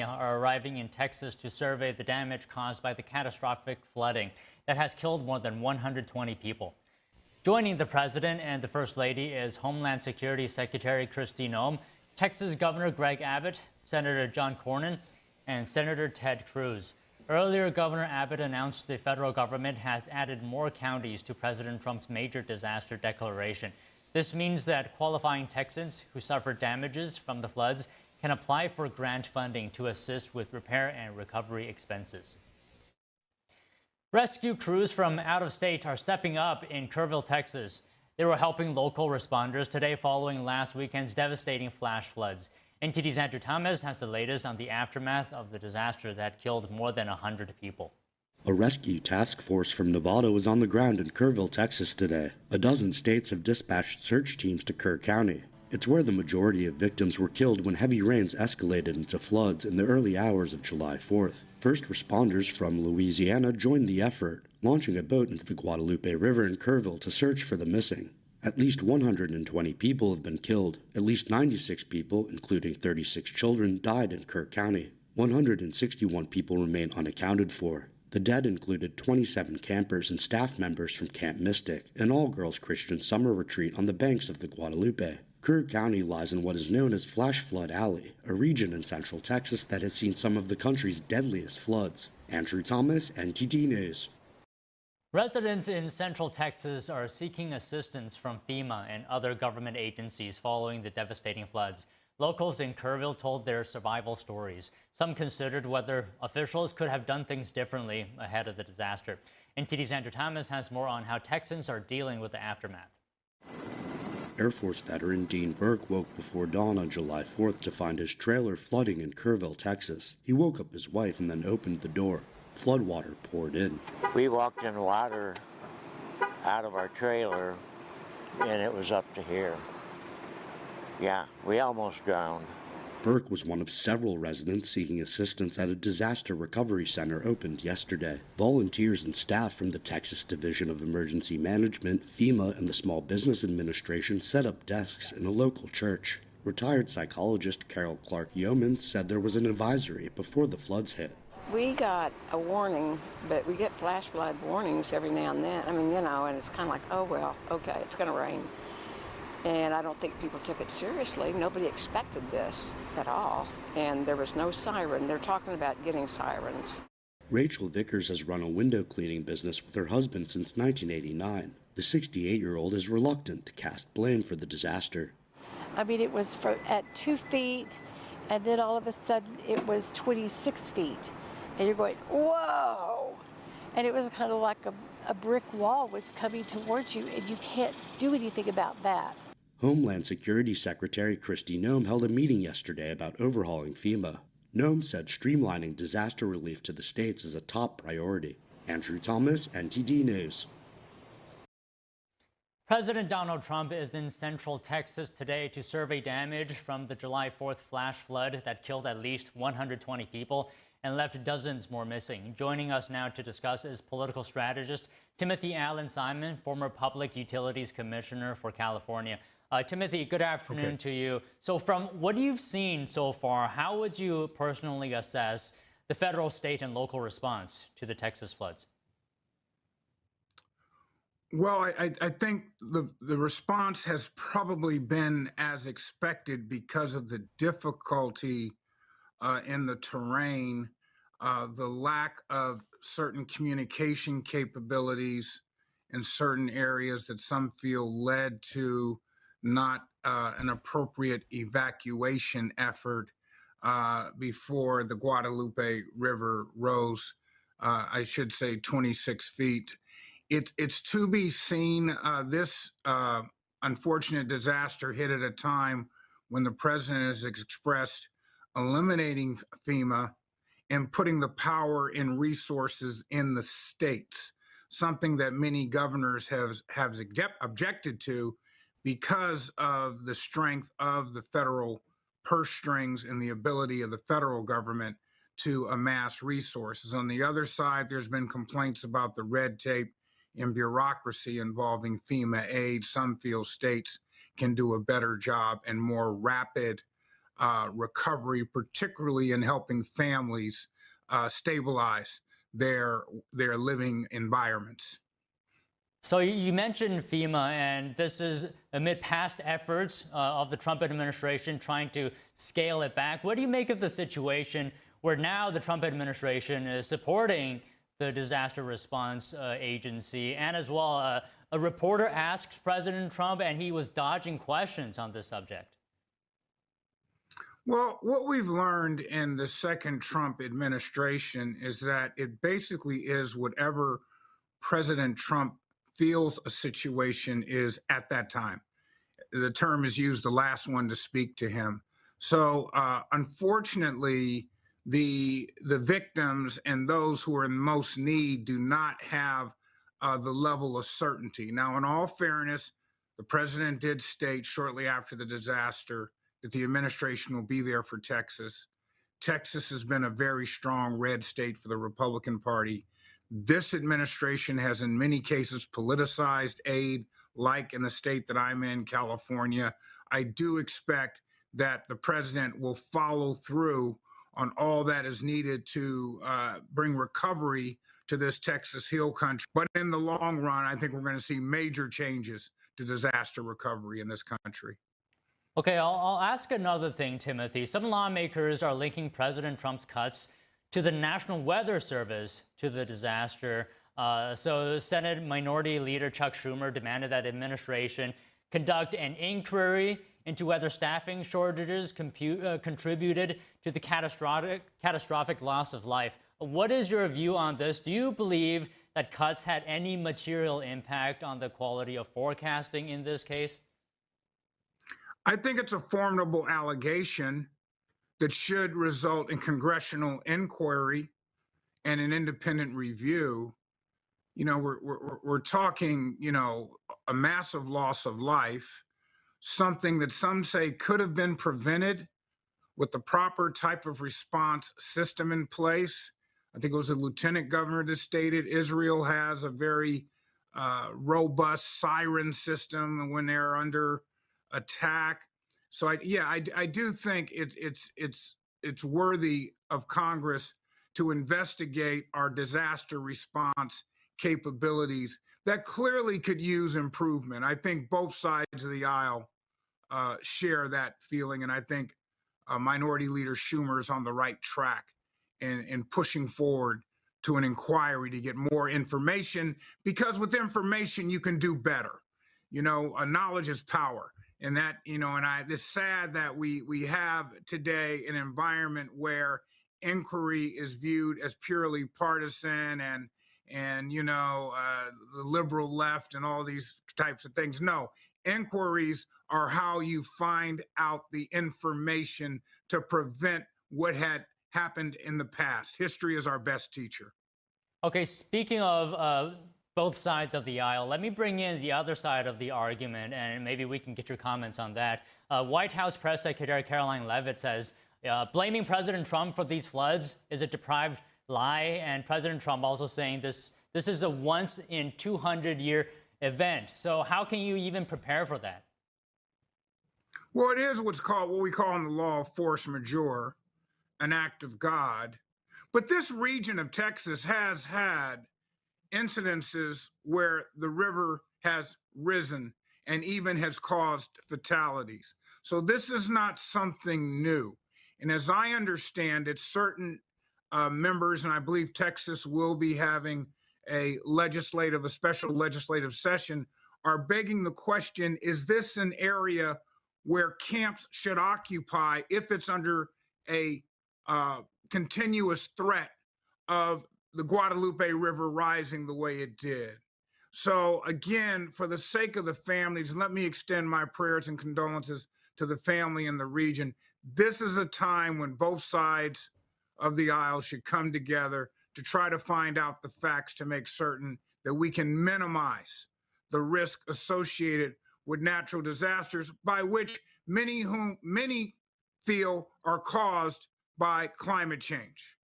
California are arriving in Texas to survey the damage caused by the catastrophic flooding that has killed more than 120 people. Joining the president and the First Lady is Homeland Security Secretary Kristi Noem, Texas Governor Greg Abbott, Senator John Cornyn, and Senator Ted Cruz. Earlier, Governor Abbott announced the federal government has added more counties to President Trump's major disaster declaration. This means that qualifying Texans who suffered damages from the floods can apply for grant funding to assist with repair and recovery expenses. Rescue crews from out of state are stepping up in Kerrville, Texas. They were helping local responders today following last weekend's devastating flash floods. NTD's Andrew Thomas has the latest on the aftermath of the disaster that killed more than 100 people. A rescue task force from Nevada was on the ground in Kerrville, Texas today. A dozen states have dispatched search teams to Kerr County. It's where the majority of victims were killed when heavy rains escalated into floods in the early hours of July 4th. First responders from Louisiana joined the effort, launching a boat into the Guadalupe River in Kerrville to search for the missing. At least 120 people have been killed. At least 96 people, including 36 children, died in Kerr County. 161 people remain unaccounted for. The dead included 27 campers and staff members from Camp Mystic, an all-girls Christian summer retreat on the banks of the Guadalupe. Kerr County lies in what is known as Flash Flood Alley, a region in central Texas that has seen some of the country's deadliest floods. Andrew Thomas, NTD News. Residents in central Texas are seeking assistance from FEMA and other government agencies following the devastating floods. Locals in Kerrville told their survival stories. Some considered whether officials could have done things differently ahead of the disaster. NTD's Andrew Thomas has more on how Texans are dealing with the aftermath. Air Force veteran Dean Burke woke before dawn on July 4th to find his trailer flooding in Kerrville, Texas. He woke up his wife and then opened the door. Floodwater poured in. We walked in water out of our trailer, and it was up to here. Yeah, we almost drowned. Burke was one of several residents seeking assistance at a disaster recovery center opened yesterday. Volunteers and staff from the Texas Division of Emergency Management, FEMA, and the Small Business Administration set up desks in a local church. Retired psychologist Carol Clark Yeoman said there was an advisory before the floods hit. We got a warning, but we get flash flood warnings every now and then. I mean, you know, and it's kind of like, oh, well, okay, it's going to rain. And I don't think people took it seriously. Nobody expected this at all. And there was no siren. They're talking about getting sirens. Rachel Vickers has run a window cleaning business with her husband since 1989. The 68-year-old is reluctant to cast blame for the disaster. I mean, it was at 2 feet, and then all of a sudden it was 26 feet. And you're going, whoa! And it was kind of like a brick wall was coming towards you, and you can't do anything about that. Homeland Security Secretary Kristi Noem held a meeting yesterday about overhauling FEMA. Noem said streamlining disaster relief to the states is a top priority. Andrew Thomas, NTD News. President Donald Trump is in central Texas today to survey damage from the July 4th flash flood that killed at least 120 people and left dozens more missing. Joining us now to discuss is political strategist Timothy Allen Simon, former Public Utilities Commissioner for California. Timothy, good afternoon to you. So from what you've seen so far, how would you personally assess the federal, state, and local response to the Texas floods? Well, I think the response has probably been as expected because of the difficulty in the terrain, the lack of certain communication capabilities in certain areas that some feel led to not an appropriate evacuation effort before the Guadalupe River rose, I should say 26 feet. It's to be seen. This unfortunate disaster hit at a time when the president has expressed eliminating FEMA and putting the power and resources in the states, something that many governors have objected to because of the strength of the federal purse strings and the ability of the federal government to amass resources. On the other side, there's been complaints about the red tape and bureaucracy involving FEMA aid. Some feel states can do a better job and more rapid recovery, particularly in helping families stabilize their living environments. So you mentioned FEMA, and this is amid past efforts of the Trump administration trying to scale it back. What do you make of the situation where now the Trump administration is supporting the disaster response agency, and as well, a reporter asked President Trump, and he was dodging questions on this subject? Well, what we've learned in the second Trump administration is that it basically is whatever President Trump feels a situation is at that time. The term is used, the last one to speak to him. So unfortunately, the victims and those who are in most need do not have the level of certainty. Now, in all fairness, the president did state shortly after the disaster that the administration will be there for Texas. Texas has been a very strong red state for the Republican Party. This administration has in many cases politicized aid, like in the state that I'm in, California. I do expect that the president will follow through on all that is needed to bring recovery to this Texas Hill Country. But in the long run, I think we're going to see major changes to disaster recovery in this country. Okay, I'll ask another thing, Timothy. Some lawmakers are linking President Trump's cuts to the National Weather Service to the disaster. So Senate Minority Leader Chuck Schumer demanded that administration conduct an inquiry into whether staffing shortages contributed to the catastrophic loss of life. What is your view on this? Do you believe that cuts had any material impact on the quality of forecasting in this case? I think it's a formidable allegation that should result in congressional inquiry and an independent review. You know, we're talking, you know, a massive loss of life, something that some say could have been prevented with the proper type of response system in place. I think it was the lieutenant governor that stated Israel has a very robust siren system when they're under attack. So I do think it's worthy of Congress to investigate our disaster response capabilities that clearly could use improvement. I think both sides of the aisle share that feeling, and I think Minority Leader Schumer is on the right track in pushing forward to an inquiry to get more information, because with information you can do better. You know, knowledge is power. And that, you know, and it's sad that we have today an environment where inquiry is viewed as purely partisan and you know, the liberal left and all these types of things. No, inquiries are how you find out the information to prevent what had happened in the past. History is our best teacher. Okay, speaking of both sides of the aisle, let me bring in the other side of the argument, and maybe we can get your comments on that. White House Press Secretary Caroline Leavitt says blaming President Trump for these floods is a deprived lie, and President Trump also saying this is a once-in-200-year event. So how can you even prepare for that? Well, it is what we call in the law force majeure, an act of God. But this region of Texas has had incidences where the river has risen and even has caused fatalities. So this is not something new. And as I understand it, certain members, and I believe Texas will be having a special legislative session, are begging the question, is this an area where camps should occupy if it's under a continuous threat of the Guadalupe River rising the way it did? So again, for the sake of the families, let me extend my prayers and condolences to the family in the region. This is a time when both sides of the aisle should come together to try to find out the facts to make certain that we can minimize the risk associated with natural disasters, by which many feel are caused by climate change.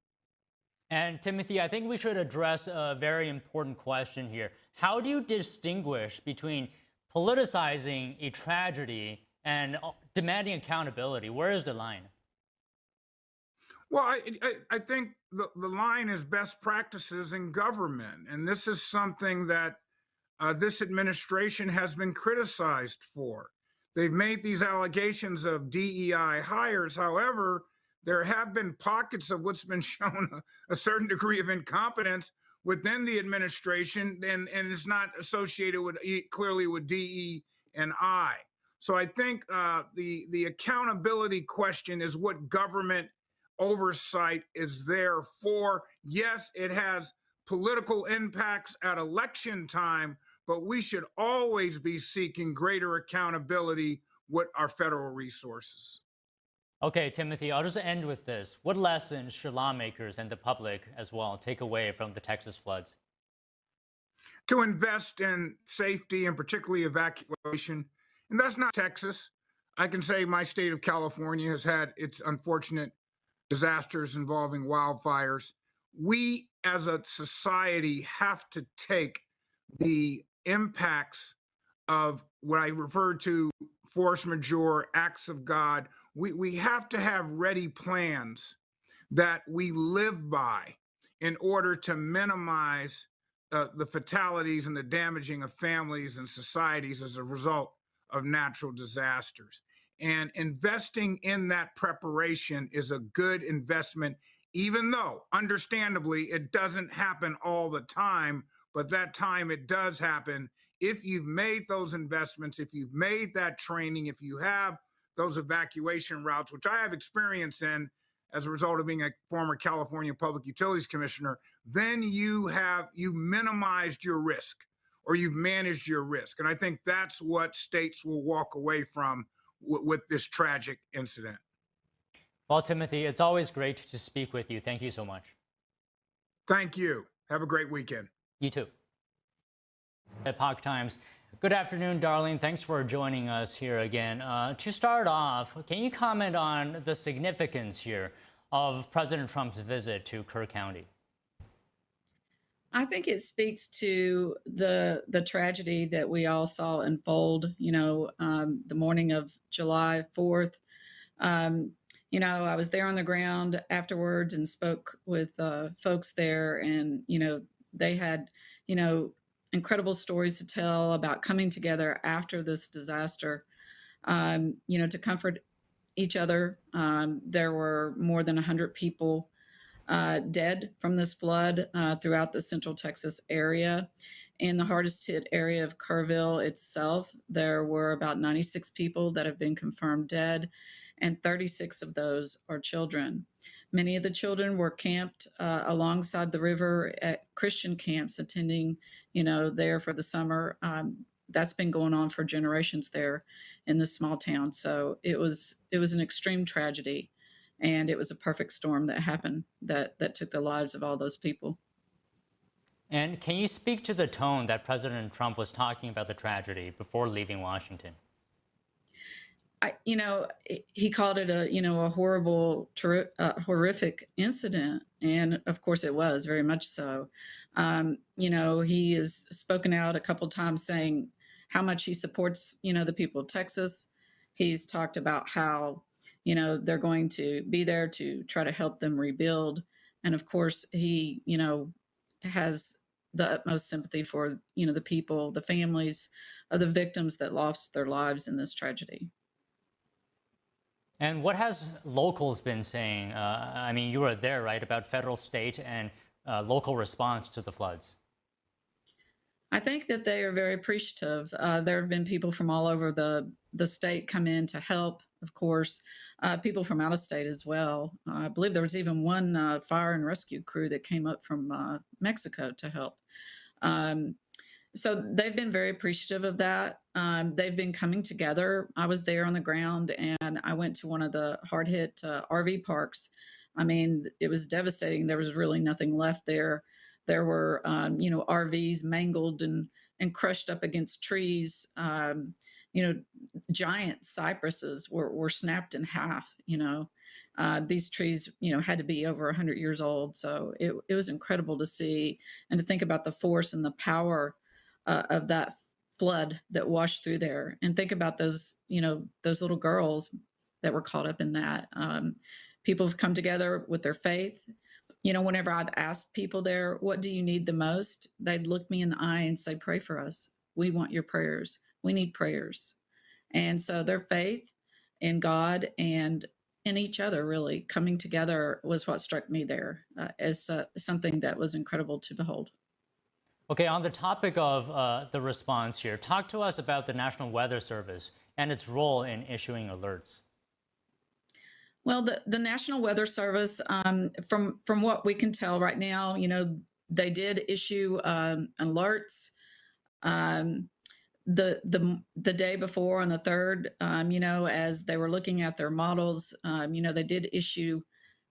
And Timothy, I think we should address a very important question here. How do you distinguish between politicizing a tragedy and demanding accountability. Where is the line? Well, I think the line is best practices in government. And this is something that this administration has been criticized for. They've made these allegations of DEI hires. However, there have been pockets of what's been shown a certain degree of incompetence within the administration, and it's not associated with clearly with DE and I. So I think the accountability question is what government oversight is there for. Yes, it has political impacts at election time, but we should always be seeking greater accountability with our federal resources. Okay, Timothy, I'll just end with this. What lessons should lawmakers and the public as well take away from the Texas floods? To invest in safety and particularly evacuation. And that's not Texas. I can say my state of California has had its unfortunate disasters involving wildfires. We as a society have to take the impacts of what I refer to force majeure, acts of God. We have to have ready plans that we live by in order to minimize the fatalities and the damaging of families and societies as a result of natural disasters. And investing in that preparation is a good investment, even though, understandably, it doesn't happen all the time, but that time it does happen. If you've made those investments, if you've made that training, if you have those evacuation routes, which I have experience in as a result of being a former California Public Utilities Commissioner, then you minimized your risk, or you've managed your risk. And I think that's what states will walk away from with this tragic incident. Well, Timothy, it's always great to speak with you. Thank you so much. Thank you. Have a great weekend. You too. Epoch Times. Good afternoon, Darlene. Thanks for joining us here again. To start off, can you comment on the significance here of President Trump's visit to Kerr County? I think it speaks to the tragedy that we all saw unfold, the morning of July 4th. I was there on the ground afterwards and spoke with folks there, and, they had, incredible stories to tell about coming together after this disaster, to comfort each other. There were more than 100 people dead from this flood throughout the Central Texas area. In the hardest hit area of Kerrville itself, there were about 96 people that have been confirmed dead, and 36 of those are children. Many of the children were camped alongside the river at Christian camps, attending, there for the summer. That's been going on for generations there in this small town. So it was an extreme tragedy. And it was a perfect storm that happened that took the lives of all those people. And can you speak to the tone that President Trump was talking about the tragedy before leaving Washington? He called it a horrible, horrific incident. And of course it was, very much so. He has spoken out a couple times saying how much he supports, the people of Texas. He's talked about how they're going to be there to try to help them rebuild. And of course, he, has the utmost sympathy for, the people, the families of the victims that lost their lives in this tragedy. And what has locals been saying? You were there, right, about federal, state, and local response to the floods? I think that they are very appreciative. There have been people from all over the state come in to help, of course, people from out of state as well. I believe there was even one fire and rescue crew that came up from Mexico to help. So they've been very appreciative of that. They've been coming together. I was there on the ground, and I went to one of the hard-hit RV parks. It was devastating. There was really nothing left there. There were, RVs mangled and crushed up against trees. Giant cypresses were snapped in half. These trees, had to be over 100 years old. So it was incredible to see and to think about the force and the power of that flood that washed through there. And think about those, those little girls that were caught up in that. People have come together with their faith. Whenever I've asked people there, what do you need the most? They'd look me in the eye and say, pray for us. We want your prayers. We need prayers. And so their faith in God and in each other really coming together was what struck me there as something that was incredible to behold. Okay, on the topic of the response here, talk to us about the National Weather Service and its role in issuing alerts. Well, the National Weather Service, from what we can tell right now, they did issue alerts the day before on the 3rd, as they were looking at their models, they did issue,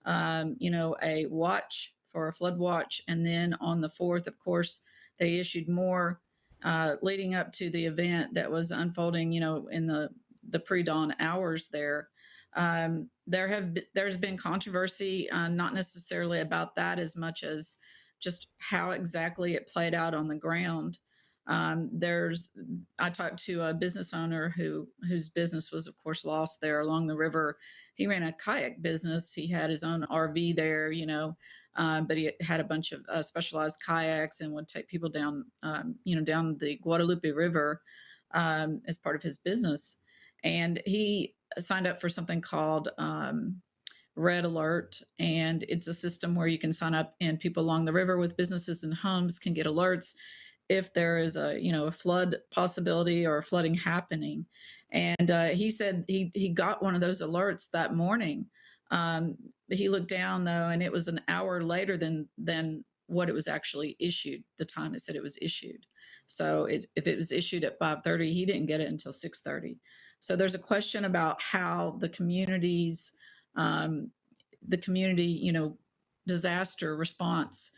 a watch for a flood watch. And then on the 4th, of course, they issued more leading up to the event that was unfolding, in the pre-dawn hours there. There's been controversy, not necessarily about that as much as just how exactly it played out on the ground. I talked to a business owner whose business was, of course, lost there along the river. He ran a kayak business. He had his own RV there, but he had a bunch of specialized kayaks and would take people down, down the Guadalupe River as part of his business. And he signed up for something called Red Alert, and it's a system where you can sign up and people along the river with businesses and homes can get alerts if there is a flood possibility or flooding happening. And he said he got one of those alerts that morning. He looked down though, and it was an hour later than what it was actually issued, the time it said it was issued. So if it was issued at 5:30, he didn't get it until 6:30. So there's a question about how the community's disaster response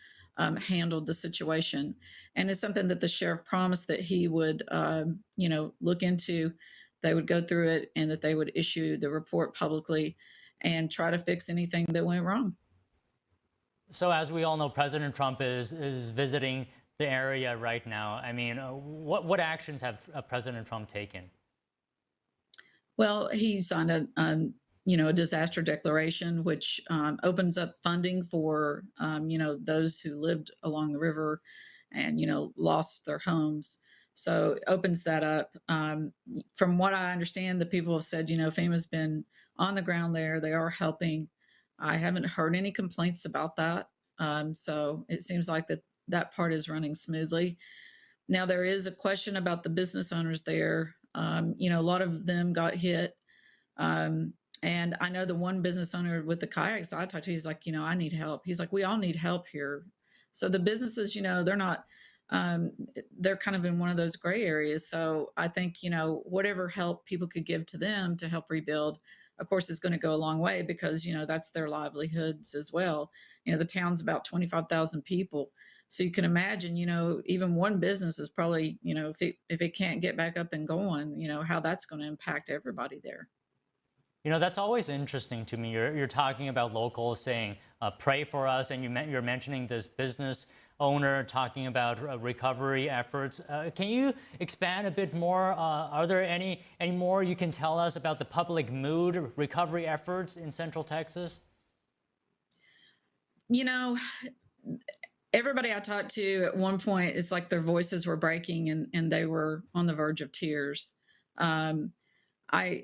handled the situation. And it's something that the sheriff promised that he would, look into. They would go through it and that they would issue the report publicly and try to fix anything that went wrong. So as we all know, President Trump is visiting the area right now. I mean, what actions have President Trump taken? Well, he signed a disaster declaration, which opens up funding for, those who lived along the river and, lost their homes. So it opens that up. From what I understand, the people have said, FEMA's been on the ground there. They are helping. I haven't heard any complaints about that. So it seems like that part is running smoothly. Now, there is a question about the business owners there. A lot of them got hit. And I know the one business owner with the kayaks I talked to, he's like, I need help. He's like, we all need help here. So the businesses, they're not, they're kind of in one of those gray areas. So I think, whatever help people could give to them to help rebuild, of course, is going to go a long way because, that's their livelihoods as well. The town's about 25,000 people. So you can imagine, even one business is probably, if it can't get back up and going, how that's going to impact everybody there. That's always interesting to me. You're talking about locals saying, pray for us. And you're mentioning this business owner talking about recovery efforts. Can you expand a bit more? Are there any more you can tell us about the public mood recovery efforts in Central Texas? Everybody I talked to at one point, it's like their voices were breaking and they were on the verge of tears. I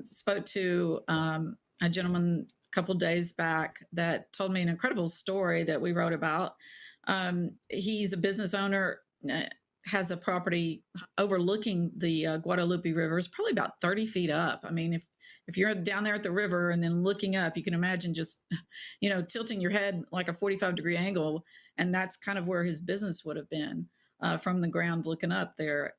spoke to a gentleman a couple days back that told me an incredible story that we wrote about. He's a business owner, has a property overlooking the Guadalupe River. It's probably about 30 feet up. I mean, if you're down there at the river and then looking up, you can imagine just, tilting your head like a 45-degree angle. And that's kind of where his business would have been from the ground looking up there.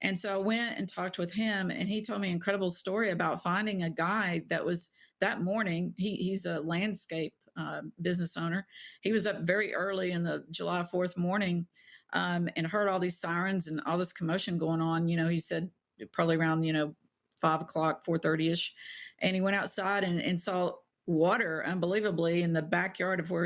And so I went and talked with him, and he told me an incredible story about finding a guy that was that morning. He's a landscape business owner. He was up very early in the July 4th morning and heard all these sirens and all this commotion going on. He said probably around, 5 o'clock, 4:30-ish. And he went outside and saw water, unbelievably, in the backyard of where